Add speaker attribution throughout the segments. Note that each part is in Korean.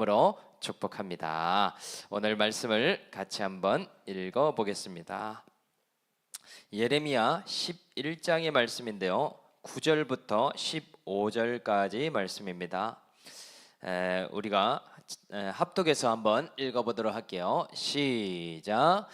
Speaker 1: 으로 축복합니다. 오늘 말씀을 같이 한번 읽어 보겠습니다. 예레미야 11장의 말씀인데요. 9절부터 15절까지 말씀입니다. 우리가 합독해서 한번 읽어보도록 할게요. 시작.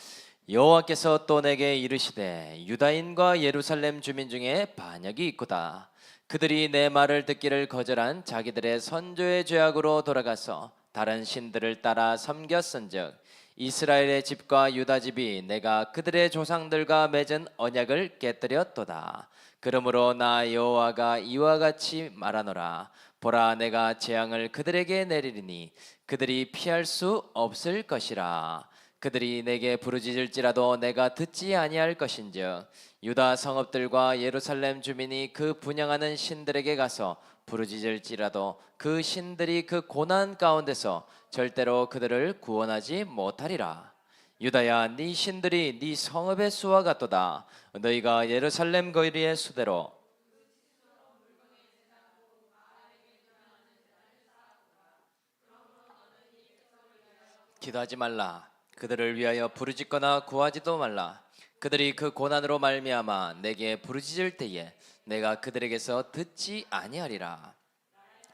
Speaker 1: 여호와께서 또 내게 이르시되 유다인과 예루살렘 주민 중에 반역이 있구다. 그들이 내 말을 듣기를 거절한 자기들의 선조의 죄악으로 돌아가서 다른 신들을 따라 섬겼은즉 이스라엘의 집과 유다 집이 내가 그들의 조상들과 맺은 언약을 깨뜨렸도다. 그러므로 나 여호와가 이와 같이 말하노라. 보라, 내가 재앙을 그들에게 내리리니 그들이 피할 수 없을 것이라. 그들이 내게 부르짖을지라도 내가 듣지 아니할 것인즉 유다 성읍들과 예루살렘 주민이 그 분향하는 신들에게 가서 부르짖을지라도 그 신들이 그 고난 가운데서 절대로 그들을 구원하지 못하리라. 유다야, 네 신들이 네 성읍의 수와 같도다. 너희가 예루살렘 거리의 수대로 기도하지 말라. 그들을 위하여 부르짖거나 구하지도 말라. 그들이 그 고난으로 말미암아 내게 부르짖을 때에 내가 그들에게서 듣지 아니하리라.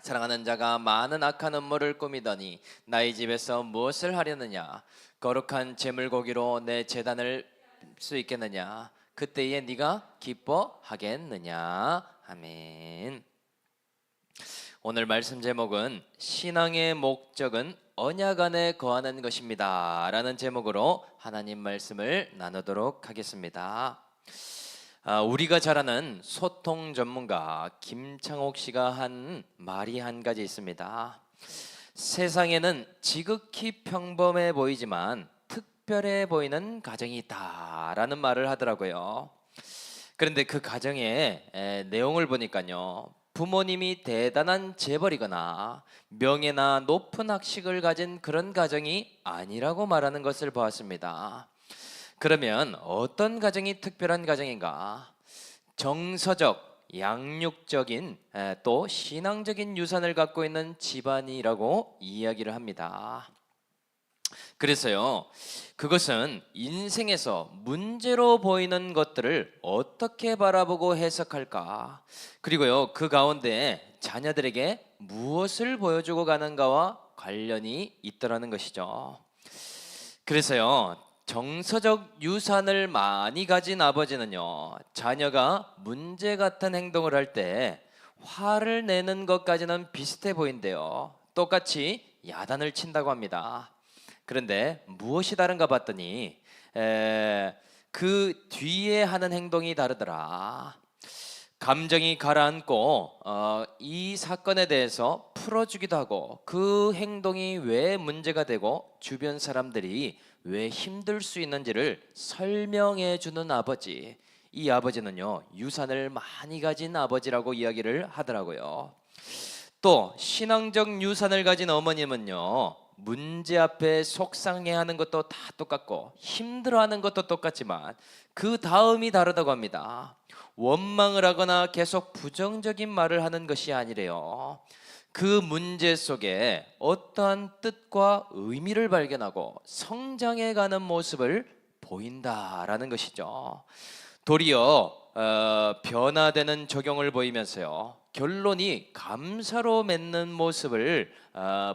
Speaker 1: 사랑하는 자가 많은 악한 음모를 꾸미더니 나의 집에서 무엇을 하려느냐? 거룩한 제물 고기로 내 제단을 수 있겠느냐? 그때에 네가 기뻐하겠느냐? 아멘. 오늘 말씀 제목은 신앙의 목적은 언약 안에 거하는 것입니다 라는 제목으로 하나님 말씀을 나누도록 하겠습니다. 우리가 잘 아는 소통 전문가 김창옥 씨가 한 말이 한 가지 있습니다. 세상에는 지극히 평범해 보이지만 특별해 보이는 가정이 있다라는 말을 하더라고요. 그런데 그 가정의 내용을 보니까요, 부모님이 대단한 재벌이거나 명예나 높은 학식을 가진 그런 가정이 아니라고 말하는 것을 보았습니다. 그러면 어떤 가정이 특별한 가정인가? 정서적, 양육적인 또 신앙적인 유산을 갖고 있는 집안이라고 이야기를 합니다. 그래서요, 그것은 인생에서 문제로 보이는 것들을 어떻게 바라보고 해석할까, 그리고요 그 가운데 자녀들에게 무엇을 보여주고 가는가와 관련이 있더라는 것이죠. 그래서요, 정서적 유산을 많이 가진 아버지는요, 자녀가 문제 같은 행동을 할 때 화를 내는 것까지는 비슷해 보인대요. 똑같이 야단을 친다고 합니다. 그런데 무엇이 다른가 봤더니 그 뒤에 하는 행동이 다르더라. 감정이 가라앉고 이 사건에 대해서 풀어주기도 하고 그 행동이 왜 문제가 되고 주변 사람들이 왜 힘들 수 있는지를 설명해 주는 아버지, 이 아버지는요 유산을 많이 가진 아버지라고 이야기를 하더라고요. 또 신앙적 유산을 가진 어머님은요, 문제 앞에 속상해하는 것도 다 똑같고 힘들어하는 것도 똑같지만 그 다음이 다르다고 합니다. 원망을 하거나 계속 부정적인 말을 하는 것이 아니래요. 그 문제 속에 어떠한 뜻과 의미를 발견하고 성장해가는 모습을 보인다라는 것이죠. 도리어 변화되는 적용을 보이면서요, 결론이 감사로 맺는 모습을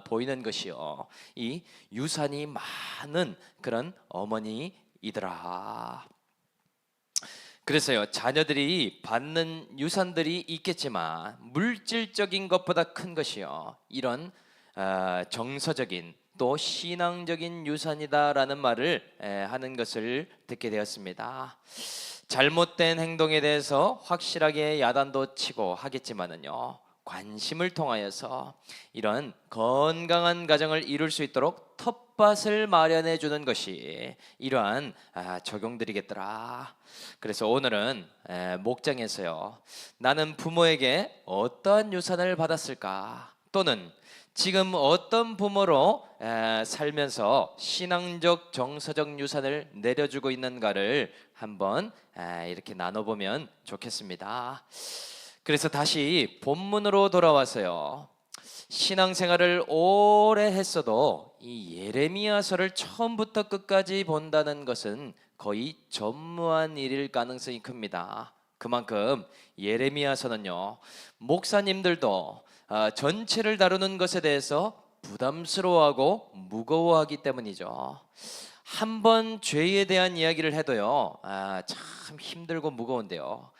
Speaker 1: 보이는 것이요, 이 유산이 많은 그런 어머니이더라. 그래서요, 자녀들이 받는 유산들이 있겠지만 물질적인 것보다 큰 것이요, 이런 정서적인 또 신앙적인 유산이다라는 말을 하는 것을 듣게 되었습니다. 잘못된 행동에 대해서 확실하게 야단도 치고 하겠지만은요, 관심을 통하여서 이런 건강한 가정을 이룰 수 있도록 텃밭을 마련해 주는 것이 이러한 적용들이겠더라. 그래서 오늘은 목장에서요, 나는 부모에게 어떠한 유산을 받았을까, 또는 지금 어떤 부모로 살면서 신앙적 정서적 유산을 내려주고 있는가를 한번 이렇게 나눠보면 좋겠습니다. 그래서 다시 본문으로 돌아와서요, 신앙생활을 오래 했어도 이 예레미야서를 처음부터 끝까지 본다는 것은 거의 전무한 일일 가능성이 큽니다. 그만큼 예레미야서는요, 목사님들도 전체를 다루는 것에 대해서 부담스러워하고 무거워하기 때문이죠. 한번 죄에 대한 이야기를 해도요, 참 힘들고 무거운데요.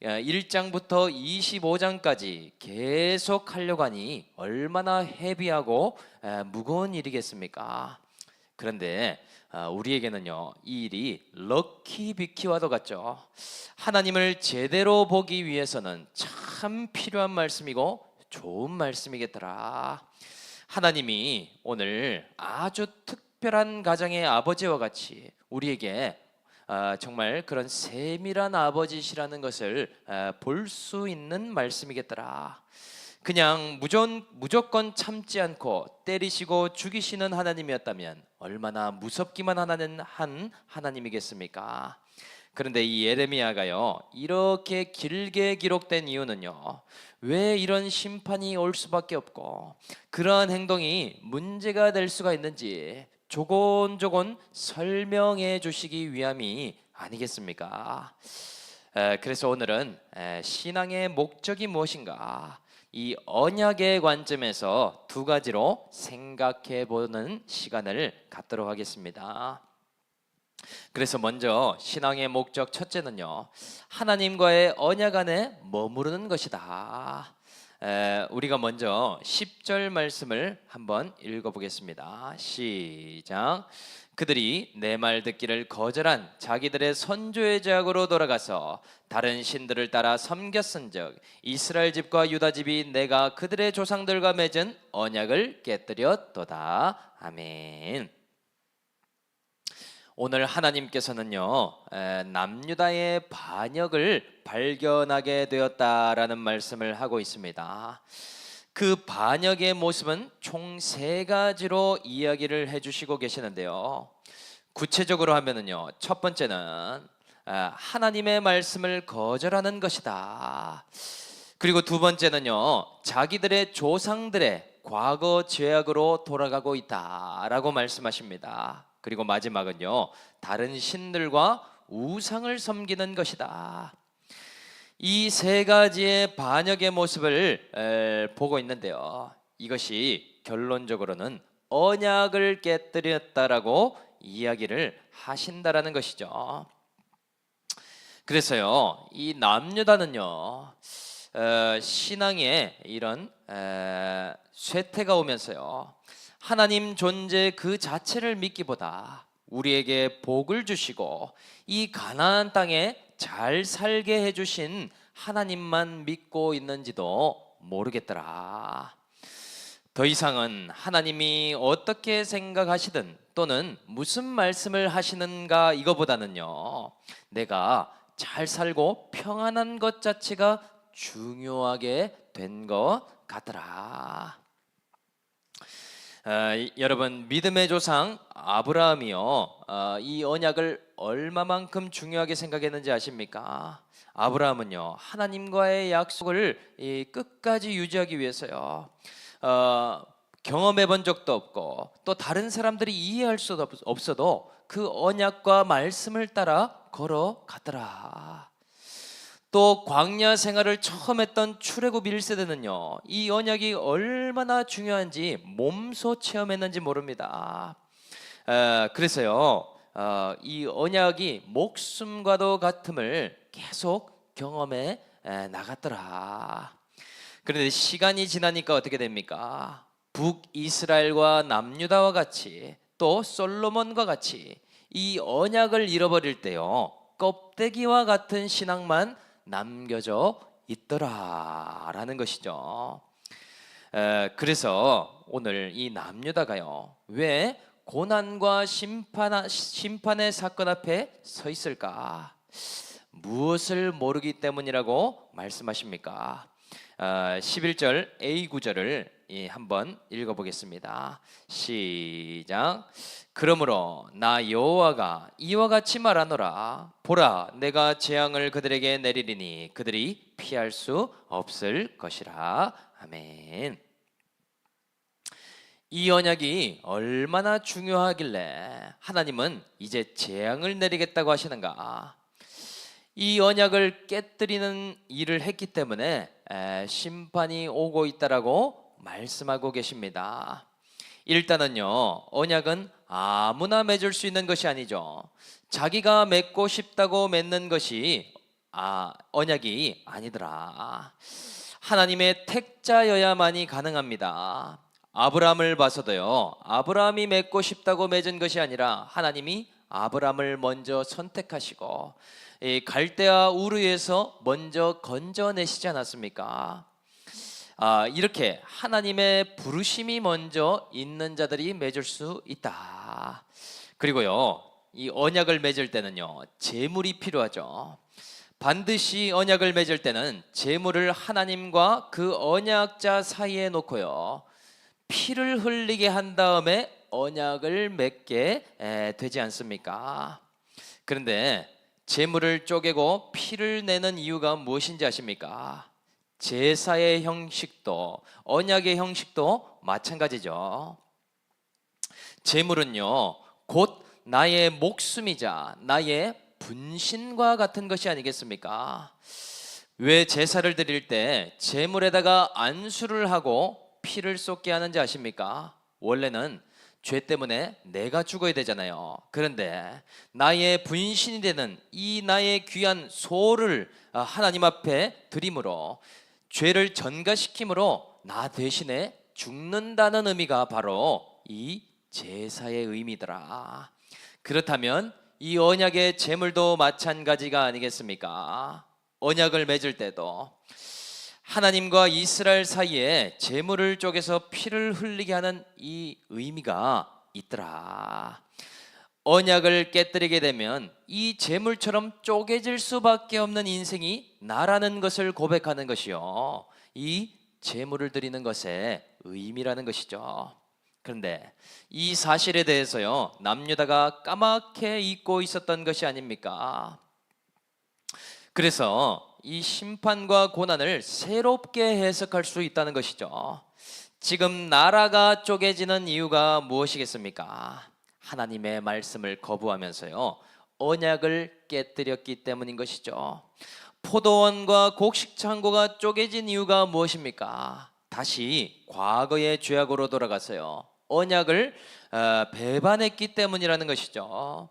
Speaker 1: 1장부터 25장까지 계속 하려고 하니 얼마나 헤비하고 무거운 일이겠습니까? 그런데 우리에게는요, 이 일이 럭키 비키와도 같죠. 하나님을 제대로 보기 위해서는 참 필요한 말씀이고 좋은 말씀이겠더라. 하나님이 오늘 아주 특별한 가정의 아버지와 같이 우리에게 정말 그런 세밀한 아버지시라는 것을 볼 수 있는 말씀이겠더라. 그냥 무조건 참지 않고 때리시고 죽이시는 하나님이었다면 얼마나 무섭기만 하는 한 하나님이겠습니까? 그런데 이 예레미야가요, 이렇게 길게 기록된 이유는요, 왜 이런 심판이 올 수밖에 없고 그러한 행동이 문제가 될 수가 있는지 조곤조곤 설명해 주시기 위함이 아니겠습니까? 그래서 오늘은 신앙의 목적이 무엇인가, 이 언약의 관점에서 두 가지로 생각해 보는 시간을 갖도록 하겠습니다. 그래서 먼저 신앙의 목적 첫째는요, 하나님과의 언약 안에 머무르는 것이다. 우리가 먼저 10절 말씀을 한번 읽어보겠습니다. 시작. 그들이 내 말 듣기를 거절한 자기들의 선조의 죄악으로 돌아가서 다른 신들을 따라 섬겼은즉 이스라엘 집과 유다 집이 내가 그들의 조상들과 맺은 언약을 깨뜨렸도다. 아멘. 오늘 하나님께서는요, 남유다의 반역을 발견하게 되었다라는 말씀을 하고 있습니다. 그 반역의 모습은 총 세 가지로 이야기를 해주시고 계시는데요. 구체적으로 하면은요, 첫 번째는 하나님의 말씀을 거절하는 것이다. 그리고 두 번째는요, 자기들의 조상들의 과거 죄악으로 돌아가고 있다라고 말씀하십니다. 그리고 마지막은요, 다른 신들과 우상을 섬기는 것이다. 이 세 가지의 반역의 모습을 보고 있는데요, 이것이 결론적으로는 언약을 깨뜨렸다라고 이야기를 하신다라는 것이죠. 그래서요, 이 남유다는요, 신앙에 이런 쇠퇴가 오면서요, 하나님 존재 그 자체를 믿기보다 우리에게 복을 주시고 이 가나안 땅에 잘 살게 해주신 하나님만 믿고 있는지도 모르겠더라. 더 이상은 하나님이 어떻게 생각하시든 또는 무슨 말씀을 하시는가 이거보다는요, 내가 잘 살고 평안한 것 자체가 중요하게 된 것 같더라. 여러분, 믿음의 조상 아브라함이요, 이 언약을 얼마만큼 중요하게 생각했는지 아십니까? 아브라함은요, 하나님과의 약속을 끝까지 유지하기 위해서요, 경험해 본 적도 없고 또 다른 사람들이 이해할 수도 없어도 그 언약과 말씀을 따라 걸어가더라. 또 광야 생활을 처음 했던 출애굽 1세대는요, 이 언약이 얼마나 중요한지 몸소 체험했는지 모릅니다. 그래서요, 이 언약이 목숨과도 같음을 계속 경험해 나갔더라. 그런데 시간이 지나니까 어떻게 됩니까? 북이스라엘과 남유다와 같이 또 솔로몬과 같이 이 언약을 잃어버릴 때요, 껍데기와 같은 신앙만 남겨져 있더라라는 것이죠. 그래서 오늘 이 남유다가요, 왜 고난과 심판의 사건 앞에 서 있을까? 무엇을 모르기 때문이라고 말씀하십니까? 11절 A 구절을 한번 읽어보겠습니다. 시작. 그러므로 나 여호와가 이와 같이 말하노라. 보라, 내가 재앙을 그들에게 내리리니 그들이 피할 수 없을 것이라. 아멘. 이 언약이 얼마나 중요하길래 하나님은 이제 재앙을 내리겠다고 하시는가? 이 언약을 깨뜨리는 일을 했기 때문에 심판이 오고 있다라고 말씀하고 계십니다. 일단은요, 언약은 아무나 맺을 수 있는 것이 아니죠. 자기가 맺고 싶다고 맺는 것이 언약이 아니더라. 하나님의 택자여야만이 가능합니다. 아브라함을 봐서도요, 아브라함이 맺고 싶다고 맺은 것이 아니라 하나님이 아브라함을 먼저 선택하시고 이 갈대아 우르에서 먼저 건져내시지 않았습니까? 이렇게 하나님의 부르심이 먼저 있는 자들이 맺을 수 있다. 그리고요, 이 언약을 맺을 때는요, 제물이 필요하죠. 반드시 언약을 맺을 때는 제물을 하나님과 그 언약자 사이에 놓고요, 피를 흘리게 한 다음에 언약을 맺게 되지 않습니까? 그런데 제물을 쪼개고 피를 내는 이유가 무엇인지 아십니까? 제사의 형식도 언약의 형식도 마찬가지죠. 제물은요, 곧 나의 목숨이자 나의 분신과 같은 것이 아니겠습니까? 왜 제사를 드릴 때 제물에다가 안수를 하고 피를 쏟게 하는지 아십니까? 원래는 죄 때문에 내가 죽어야 되잖아요. 그런데 나의 분신이 되는 이 나의 귀한 소를 하나님 앞에 드림으로 죄를 전가시킴으로 나 대신에 죽는다는 의미가 바로 이 제사의 의미더라. 그렇다면 이 언약의 제물도 마찬가지가 아니겠습니까? 언약을 맺을 때도 하나님과 이스라엘 사이에 제물을 쪼개서 피를 흘리게 하는 이 의미가 있더라. 언약을 깨뜨리게 되면 이 제물처럼 쪼개질 수밖에 없는 인생이 나라는 것을 고백하는 것이요, 이 제물을 드리는 것의 의미라는 것이죠. 그런데 이 사실에 대해서요, 남유다가 까맣게 잊고 있었던 것이 아닙니까? 그래서 이 심판과 고난을 새롭게 해석할 수 있다는 것이죠. 지금 나라가 쪼개지는 이유가 무엇이겠습니까? 하나님의 말씀을 거부하면서요, 언약을 깨뜨렸기 때문인 것이죠. 포도원과 곡식창고가 쪼개진 이유가 무엇입니까? 다시 과거의 죄악으로 돌아가서요, 언약을 배반했기 때문이라는 것이죠.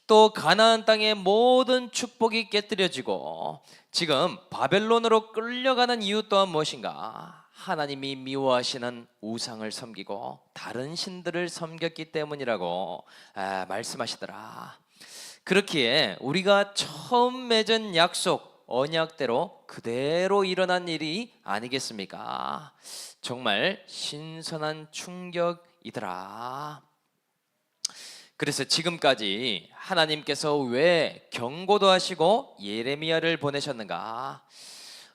Speaker 1: 또 가나안 땅의 모든 축복이 깨뜨려지고 지금 바벨론으로 끌려가는 이유 또한 무엇인가? 하나님이 미워하시는 우상을 섬기고 다른 신들을 섬겼기 때문이라고 말씀하시더라. 그렇기에 우리가 처음 맺은 약속, 언약대로 그대로 일어난 일이 아니겠습니까? 정말 신선한 충격이더라. 그래서 지금까지 하나님께서 왜 경고도 하시고 예레미야를 보내셨는가?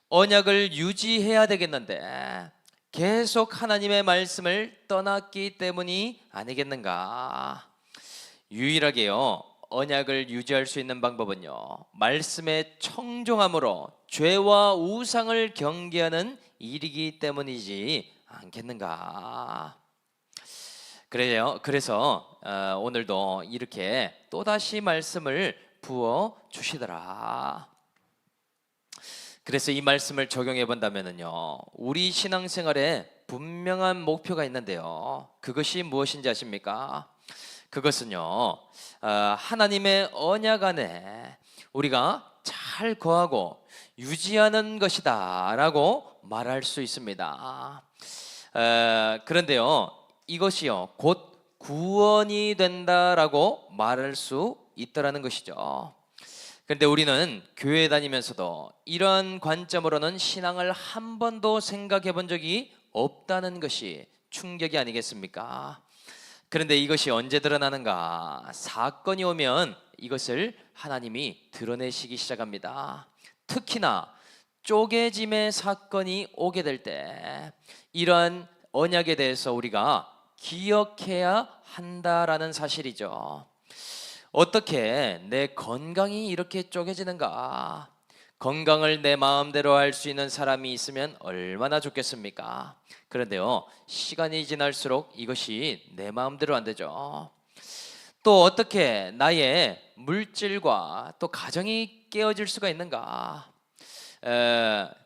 Speaker 1: 언약을 유지해야 되겠는데 계속 하나님의 말씀을 떠났기 때문이 아니겠는가? 유일하게요, 언약을 유지할 수 있는 방법은요, 말씀에 청종함으로 죄와 우상을 경계하는 일이기 때문이지 않겠는가? 그래서 오늘도 이렇게 또다시 말씀을 부어 주시더라. 그래서 이 말씀을 적용해 본다면요, 우리 신앙생활에 분명한 목표가 있는데요, 그것이 무엇인지 아십니까? 그것은요, 하나님의 언약 안에 우리가 잘 거하고 유지하는 것이다 라고 말할 수 있습니다. 그런데요, 이것이요, 곧 구원이 된다라고 말할 수 있다라는 것이죠. 그런데 우리는 교회 다니면서도 이러한 관점으로는 신앙을 한 번도 생각해 본 적이 없다는 것이 충격이 아니겠습니까? 그런데 이것이 언제 드러나는가? 사건이 오면 이것을 하나님이 드러내시기 시작합니다. 특히나 쪼개짐의 사건이 오게 될 때 이러한 언약에 대해서 우리가 기억해야 한다라는 사실이죠. 어떻게 내 건강이 이렇게 쪼개지는가? 건강을 내 마음대로 할 수 있는 사람이 있으면 얼마나 좋겠습니까? 그런데요, 시간이 지날수록 이것이 내 마음대로 안 되죠. 또 어떻게 나의 물질과 또 가정이 깨어질 수가 있는가?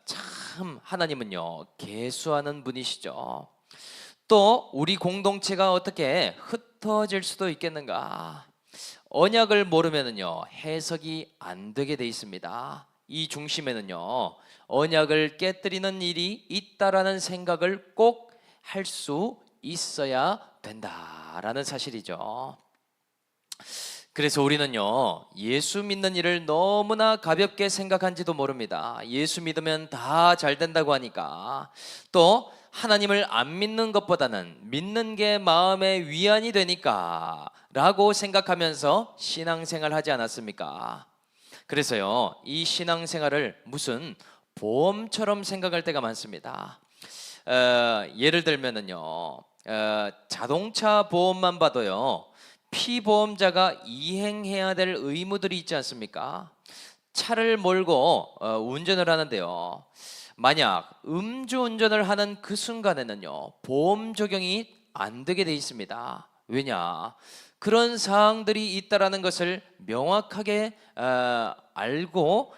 Speaker 1: 참 하나님은요, 계수하는 분이시죠. 또 우리 공동체가 어떻게 흩어질 수도 있겠는가? 언약을 모르면은요, 해석이 안 되게 돼 있습니다. 이 중심에는요, 언약을 깨뜨리는 일이 있다라는 생각을 꼭 할 수 있어야 된다라는 사실이죠. 그래서 우리는요, 예수 믿는 일을 너무나 가볍게 생각한지도 모릅니다. 예수 믿으면 다 잘 된다고 하니까. 또 하나님을 안 믿는 것보다는 믿는 게 마음의 위안이 되니까 라고 생각하면서 신앙생활 하지 않았습니까? 그래서요, 이 신앙생활을 무슨 보험처럼 생각할 때가 많습니다. 예를 들면은요, 자동차 보험만 봐도요, 피보험자가 이행해야 될 의무들이 있지 않습니까? 차를 몰고 운전을 하는데요, 만약 음주운전을 하는 그 순간에는요, 보험 적용이 안 되게 돼 있습니다. 왜냐? 그런 사항들이 있다라는 것을 명확하게 알고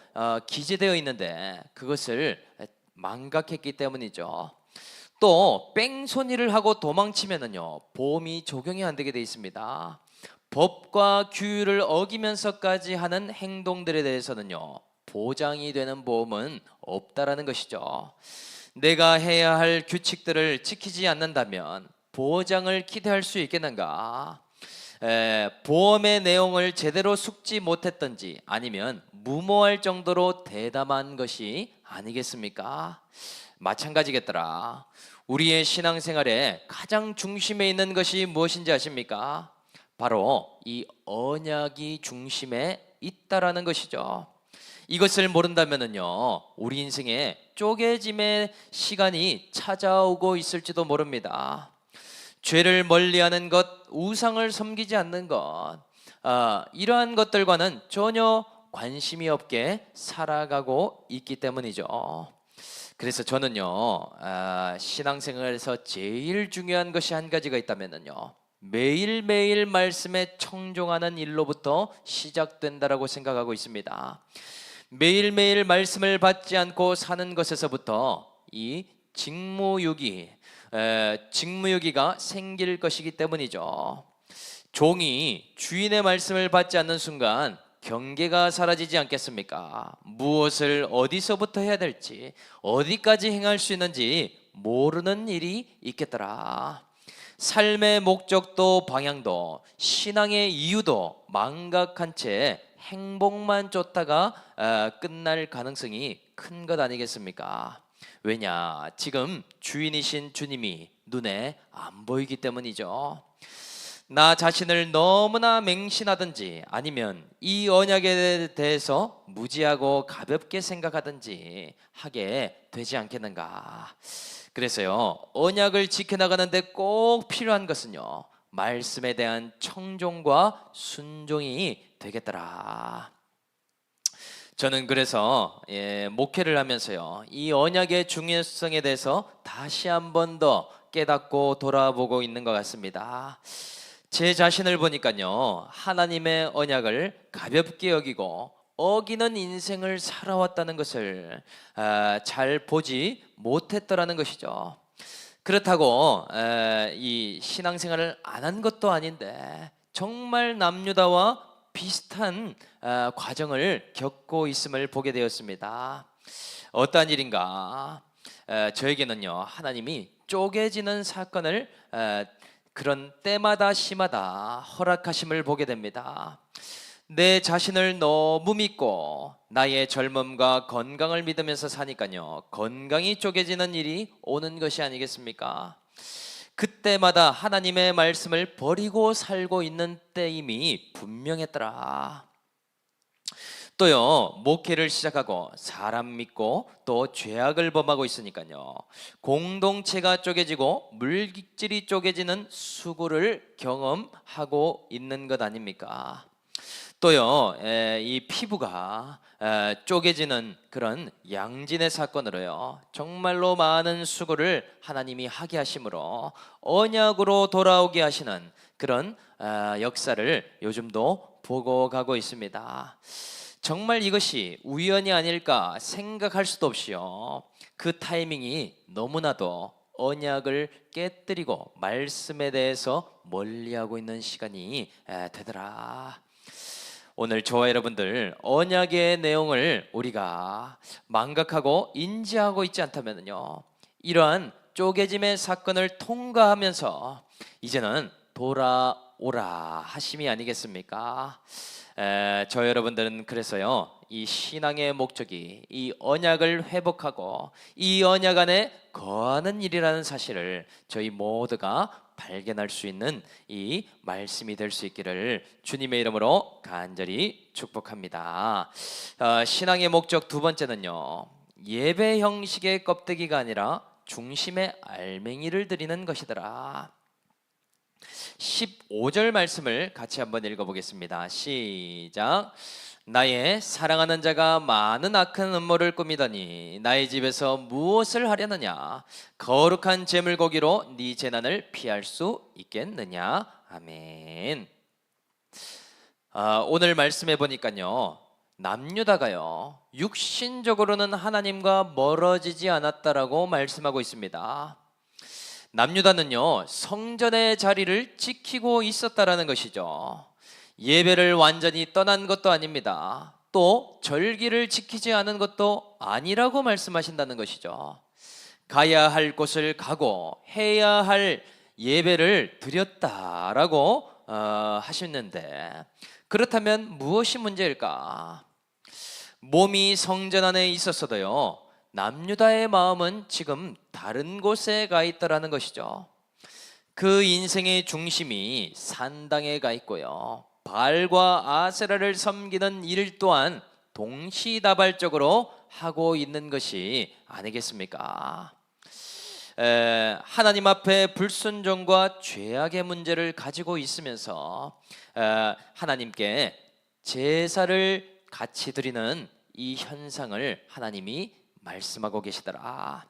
Speaker 1: 기재되어 있는데 그것을 망각했기 때문이죠. 또 뺑소니를 하고 도망치면은요, 보험이 적용이 안 되게 돼 있습니다. 법과 규율을 어기면서까지 하는 행동들에 대해서는요, 보장이 되는 보험은 없다라는 것이죠. 내가 해야 할 규칙들을 지키지 않는다면 보장을 기대할 수 있겠는가? 보험의 내용을 제대로 숙지 못했던지 아니면 무모할 정도로 대담한 것이 아니겠습니까? 마찬가지겠더라. 우리의 신앙생활에 가장 중심에 있는 것이 무엇인지 아십니까? 바로 이 언약이 중심에 있다라는 것이죠. 이것을 모른다면은요, 우리 인생에 쪼개짐의 시간이 찾아오고 있을지도 모릅니다. 죄를 멀리하는 것, 우상을 섬기지 않는 것, 이러한 것들과는 전혀 관심이 없게 살아가고 있기 때문이죠. 그래서 저는요, 신앙생활에서 제일 중요한 것이 한 가지가 있다면요, 매일매일 말씀에 청종하는 일로부터 시작된다라고 생각하고 있습니다. 매일매일 말씀을 받지 않고 사는 것에서부터 이 직무유기가 생길 것이기 때문이죠. 종이 주인의 말씀을 받지 않는 순간 경계가 사라지지 않겠습니까? 무엇을 어디서부터 해야 될지, 어디까지 행할 수 있는지 모르는 일이 있겠더라. 삶의 목적도 방향도 신앙의 이유도 망각한 채 행복만 쫓다가 끝날 가능성이 큰 것 아니겠습니까? 왜냐? 지금 주인이신 주님이 눈에 안 보이기 때문이죠. 나 자신을 너무나 맹신하든지 아니면 이 언약에 대해서 무지하고 가볍게 생각하든지 하게 되지 않겠는가? 그래서요, 언약을 지켜나가는데 꼭 필요한 것은요, 말씀에 대한 청종과 순종이 되겠더라. 저는 그래서 목회를 하면서요, 이 언약의 중요성에 대해서 다시 한 번 더 깨닫고 돌아보고 있는 것 같습니다. 제 자신을 보니까요, 하나님의 언약을 가볍게 여기고 어기는 인생을 살아왔다는 것을 잘 보지 못했더라는 것이죠. 그렇다고 이 신앙생활을 안 한 것도 아닌데 정말 남유다와 비슷한 과정을 겪고 있음을 보게 되었습니다. 어떠한 일인가? 저에게는요, 하나님이 쪼개지는 사건을 그런 때마다 시마다 허락하심을 보게 됩니다. 내 자신을 너무 믿고 나의 젊음과 건강을 믿으면서 사니까요, 건강이 쪼개지는 일이 오는 것이 아니겠습니까? 그때마다 하나님의 말씀을 버리고 살고 있는 때임이 분명했더라. 또요, 목회를 시작하고 사람 믿고 또 죄악을 범하고 있으니까요, 공동체가 쪼개지고 물질이 쪼개지는 수고를 경험하고 있는 것 아닙니까? 또요, 이 피부가 쪼개지는 그런 양진의 사건으로요, 정말로 많은 수고를 하나님이 하게 하심으로 언약으로 돌아오게 하시는 그런 역사를 요즘도 보고 가고 있습니다. 정말 이것이 우연이 아닐까 생각할 수도 없이요, 그 타이밍이 너무나도 언약을 깨뜨리고 말씀에 대해서 멀리하고 있는 시간이 되더라. 오늘 저와 여러분들 언약의 내용을 우리가 망각하고 인지하고 있지 않다면요, 이러한 쪼개짐의 사건을 통과하면서 이제는 돌아오라 하심이 아니겠습니까? 저 여러분들은 그래서요, 이 신앙의 목적이 이 언약을 회복하고 이 언약 안에 거하는 일이라는 사실을 저희 모두가 발견할 수 있는 이 말씀이 될 수 있기를 주님의 이름으로 간절히 축복합니다. 신앙의 목적 두 번째는요, 예배 형식의 껍데기가 아니라 중심의 알맹이를 드리는 것이더라. 15절 말씀을 같이 한번 읽어보겠습니다. 시작. 나의 사랑하는 자가 많은 악한 음모를 꾸미더니 나의 집에서 무엇을 하려느냐? 거룩한 제물고기로 네 재난을 피할 수 있겠느냐? 아멘. 오늘 말씀해 보니까요, 남유다가요, 육신적으로는 하나님과 멀어지지 않았다라고 말씀하고 있습니다. 남유다는요, 성전의 자리를 지키고 있었다라는 것이죠. 예배를 완전히 떠난 것도 아닙니다. 또 절기를 지키지 않은 것도 아니라고 말씀하신다는 것이죠. 가야 할 곳을 가고 해야 할 예배를 드렸다라고 하셨는데, 그렇다면 무엇이 문제일까? 몸이 성전 안에 있었어도요, 남유다의 마음은 지금 다른 곳에 가 있다라는 것이죠. 그 인생의 중심이 산당에 가 있고요, 바알과 아세라를 섬기는 일 또한 동시다발적으로 하고 있는 것이 아니겠습니까? 하나님 앞에 불순종과 죄악의 문제를 가지고 있으면서 하나님께 제사를 같이 드리는 이 현상을 하나님이 말씀하고 계시더라.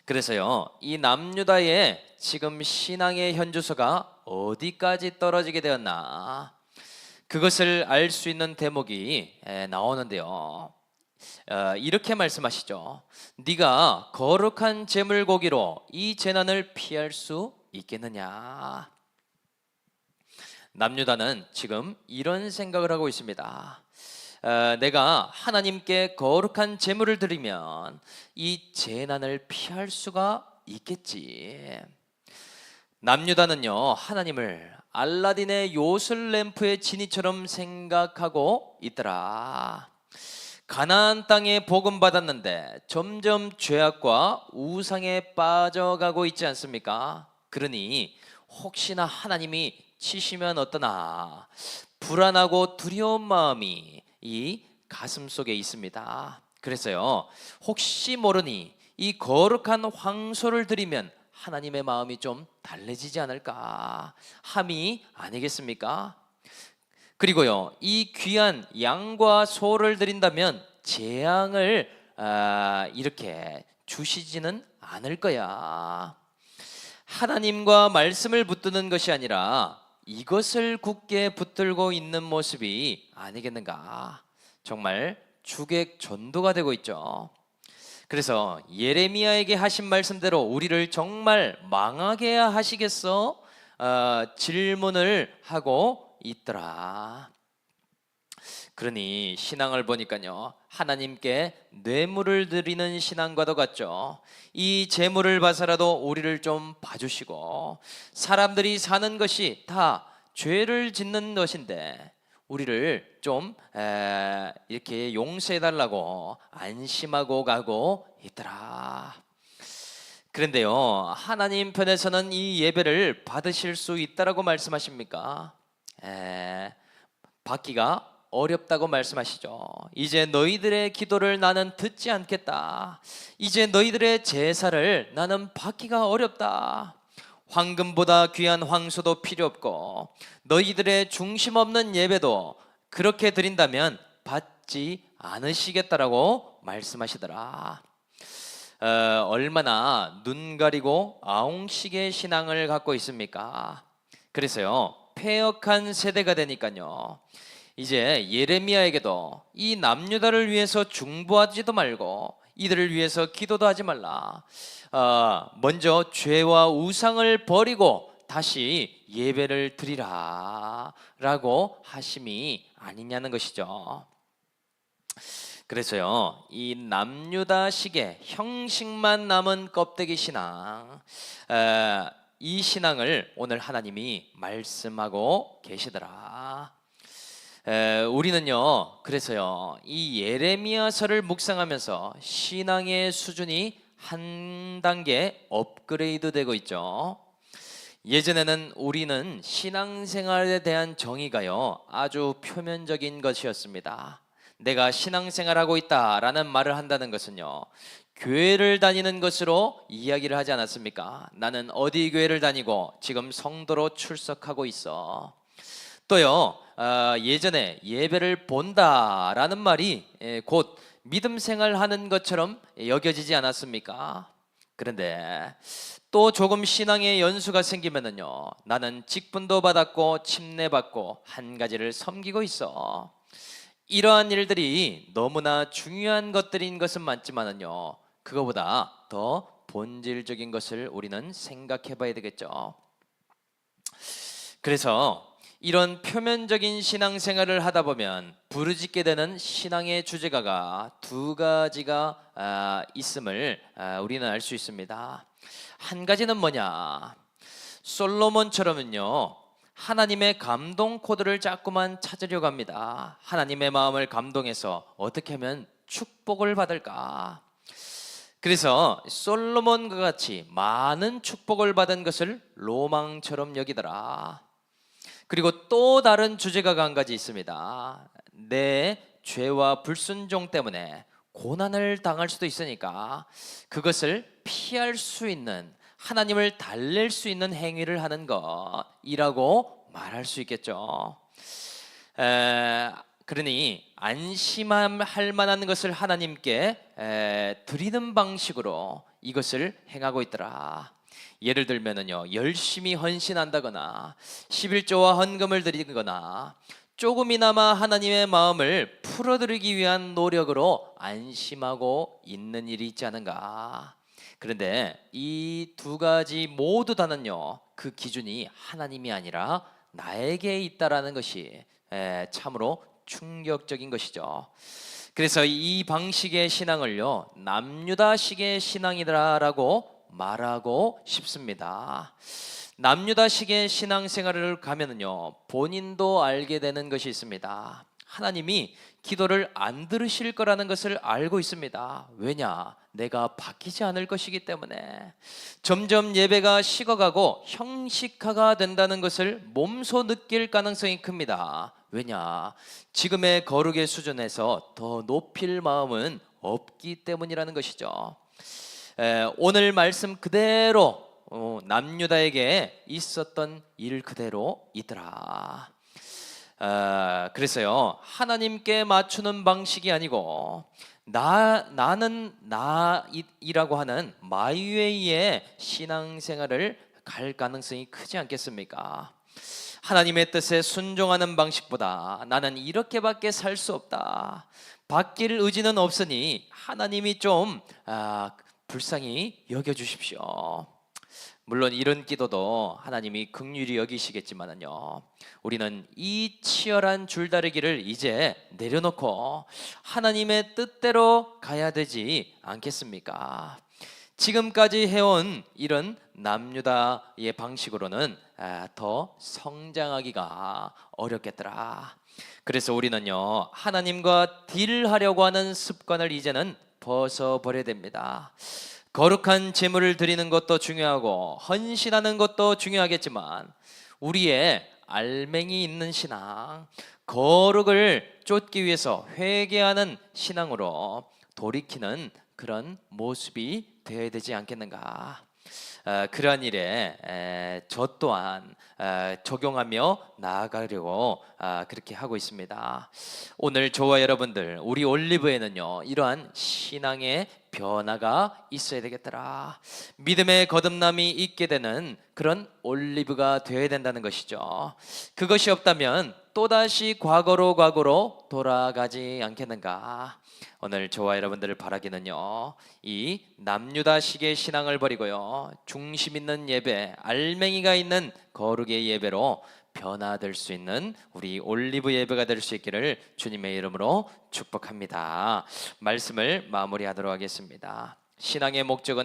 Speaker 1: 그래서요, 이 남유다의 지금 신앙의 현주소가 어디까지 떨어지게 되었나, 그것을 알 수 있는 대목이 나오는데요, 이렇게 말씀하시죠. 네가 거룩한 제물고기로 이 재난을 피할 수 있겠느냐? 남유다는 지금 이런 생각을 하고 있습니다. 내가 하나님께 거룩한 제물을 드리면 이 재난을 피할 수가 있겠지. 남유다는요, 하나님을 알라딘의 요술 램프의 지니처럼 생각하고 있더라. 가나안 땅에 복음 받았는데 점점 죄악과 우상에 빠져가고 있지 않습니까? 그러니 혹시나 하나님이 치시면 어떠나 불안하고 두려운 마음이 이 가슴 속에 있습니다. 그래서요, 혹시 모르니 이 거룩한 황소를 드리면 하나님의 마음이 좀 달래지지 않을까 함이 아니겠습니까? 그리고요, 이 귀한 양과 소를 드린다면 재앙을 이렇게 주시지는 않을 거야. 하나님과 말씀을 붙드는 것이 아니라 이것을 굳게 붙들고 있는 모습이 아니겠는가. 정말 주객 전도가 되고 있죠. 그래서 예레미야에게 하신 말씀대로 우리를 정말 망하게 하시겠어? 질문을 하고 있더라. 그러니 신앙을 보니까요, 하나님께 뇌물을 드리는 신앙과도 같죠. 이 재물을 봐서라도 우리를 좀 봐주시고, 사람들이 사는 것이 다 죄를 짓는 것인데 우리를 좀 이렇게 용서해달라고 안심하고 가고 있더라. 그런데요, 하나님 편에서는 이 예배를 받으실 수 있다라고 말씀하십니까? 받기가 어렵다고 말씀하시죠. 이제 너희들의 기도를 나는 듣지 않겠다. 이제 너희들의 제사를 나는 받기가 어렵다. 황금보다 귀한 황소도 필요 없고 너희들의 중심 없는 예배도 그렇게 드린다면 받지 않으시겠다라고 말씀하시더라. 얼마나 눈 가리고 아웅식의 신앙을 갖고 있습니까? 그래서요, 패역한 세대가 되니까요, 이제 예레미야에게도 이 남유다를 위해서 중보하지도 말고 이들을 위해서 기도도 하지 말라. 먼저 죄와 우상을 버리고 다시 예배를 드리라 라고 하심이 아니냐는 것이죠. 그래서요, 이 남유다식의 형식만 남은 껍데기 신앙, 이 신앙을 오늘 하나님이 말씀하고 계시더라. 우리는요, 그래서요, 이 예레미야서를 묵상하면서 신앙의 수준이 한 단계 업그레이드 되고 있죠. 예전에는 우리는 신앙생활에 대한 정의가요, 아주 표면적인 것이었습니다. 내가 신앙생활하고 있다라는 말을 한다는 것은요, 교회를 다니는 것으로 이야기를 하지 않았습니까? 나는 어디 교회를 다니고 지금 성도로 출석하고 있어. 또요, 예전에 예배를 본다라는 말이 곧 믿음 생활하는 것처럼 여겨지지 않았습니까? 그런데 또 조금 신앙의 연수가 생기면은요, 나는 직분도 받았고 침례받고 한 가지를 섬기고 있어. 이러한 일들이 너무나 중요한 것들인 것은 맞지만은요, 그거보다 더 본질적인 것을 우리는 생각해 봐야 되겠죠. 그래서 이런 표면적인 신앙생활을 하다 보면 부르짖게 되는 신앙의 주제가가 두 가지가 있음을 우리는 알 수 있습니다. 한 가지는 뭐냐? 솔로몬처럼은요, 하나님의 감동 코드를 자꾸만 찾으려고 합니다. 하나님의 마음을 감동해서 어떻게 하면 축복을 받을까? 그래서 솔로몬과 같이 많은 축복을 받은 것을 로망처럼 여기더라. 그리고 또 다른 주제가가 한 가지 있습니다. 내 죄와 불순종 때문에 고난을 당할 수도 있으니까 그것을 피할 수 있는, 하나님을 달랠 수 있는 행위를 하는 것이라고 말할 수 있겠죠. 그러니 안심할 만한 것을 하나님께 드리는 방식으로 이것을 행하고 있더라. 예를 들면은요, 열심히 헌신한다거나 11조와 헌금을 드리거나 조금이나마 하나님의 마음을 풀어드리기 위한 노력으로 안심하고 있는 일이 있지 않은가. 그런데 이 두 가지 모두 다는요, 그 기준이 하나님이 아니라 나에게 있다라는 것이 참으로 충격적인 것이죠. 그래서 이 방식의 신앙을요, 남유다식의 신앙이라고 말하고 싶습니다. 남유다식의 신앙생활을 가면은요, 본인도 알게 되는 것이 있습니다. 하나님이 기도를 안 들으실 거라는 것을 알고 있습니다. 왜냐? 내가 바뀌지 않을 것이기 때문에. 점점 예배가 식어가고 형식화가 된다는 것을 몸소 느낄 가능성이 큽니다. 왜냐? 지금의 거룩의 수준에서 더 높일 마음은 없기 때문이라는 것이죠. 오늘 말씀 그대로 남유다에게 있었던 일 그대로 있더라. 그래서요, 하나님께 맞추는 방식이 아니고 나는 나이라고 하는 마이웨이의 신앙생활을 갈 가능성이 크지 않겠습니까? 하나님의 뜻에 순종하는 방식보다 나는 이렇게밖에 살 수 없다, 바뀔 의지는 없으니 하나님이 좀 불쌍히 여겨주십시오. 물론 이런 기도도 하나님이 긍휼히 여기시겠지만은요, 우리는 이 치열한 줄다리기를 이제 내려놓고 하나님의 뜻대로 가야 되지 않겠습니까? 지금까지 해온 이런 남유다의 방식으로는 더 성장하기가 어렵겠더라. 그래서 우리는요, 하나님과 딜하려고 하는 습관을 이제는 벗어버려야 됩니다. 거룩한 제물을 드리는 것도 중요하고 헌신하는 것도 중요하겠지만 우리의 알맹이 있는 신앙, 거룩을 쫓기 위해서 회개하는 신앙으로 돌이키는 그런 모습이 되어야 되지 않겠는가. 그러한 일에 저 또한 적용하며 나아가려고 그렇게 하고 있습니다. 오늘 저와 여러분들 우리 올리브에는요 이러한 신앙의 변화가 있어야 되겠더라. 믿음의 거듭남이 있게 되는 그런 올리브가 되어야 된다는 것이죠. 그것이 없다면 또다시 과거로 돌아가지 않겠는가. 오늘 저와 여러분들을 바라기는요 이 남유다식의 신앙을 버리고요 중심 있는 예배, 알맹이가 있는 거룩의 예배로 변화될 수 있는 우리 올리브 예배가 될 수 있기를 주님의 이름으로 축복합니다. 말씀을 마무리하도록 하겠습니다. 신앙의 목적은